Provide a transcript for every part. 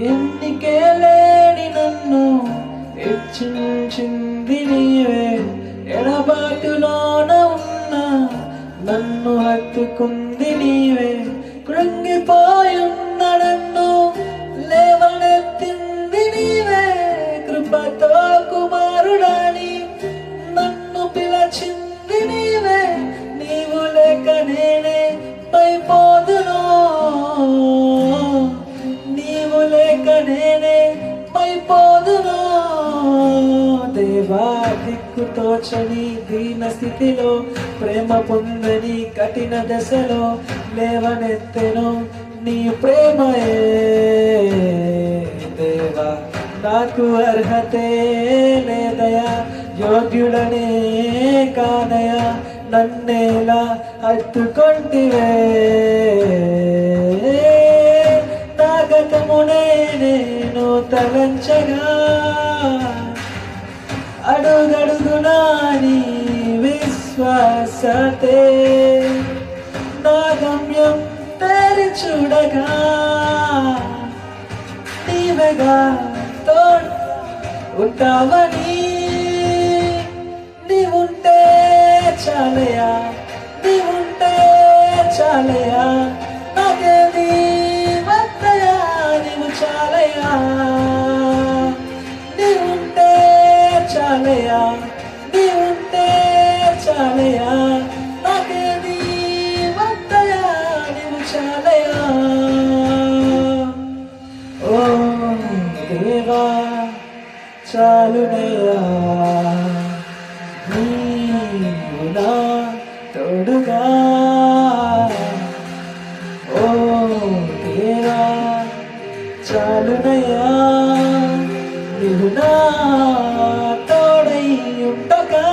ఎన్నికే లేని నన్ను హెచ్చించింది నీవే, ఎడబాటులోన ఉన్న నన్ను హత్తుకుంది నీవే, కృంగిపోయున్న నన్ను లేవనెత్తింది నీవే, కృపతో కుమారుడాని నన్ను పిలచింది నీవే, నీవు లేక నేనే పైపోదును, నీవు లేక నేనే పైపోదును. దేవా దిక్కుతోచని దీన స్థితిలో ప్రేమ పొందని కఠిన దశలో లేవనెత్తెను నీ ప్రేమయే. దేవా నాకు అర్హతే లేదయా, యోగ్యుడనే కాదయా, నన్నేలా హత్తుకొంటివే. నా గతమునే నేను తలంచగా, అడుగడుగునా నీ విశ్వాసతే, నా గమ్యం తెరి చూడగా, నీవెగా తోడు ఉంటావని, నీవుంటే చాలయా, నీవుంటే చాలయా, నాకేది వద్దయా, నీవు చాలయా, నీవుంటే చాలయా, నీవుంటే చాలయా, నాకేది వద్దయా, నీవు చాలయా. ఓ దేవా చాలునయ్యా, నీవు నా తోడుగా. ఓ దేవా చాలునయ్యా, నీవు నా తోడై ఉండగా.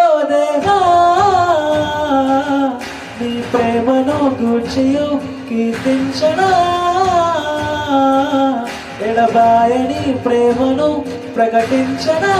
ఓ దేవా నీ ప్రేమను గూర్చియు కీర్తించనా, ఎడబాయని ప్రేమను ప్రకటించనా.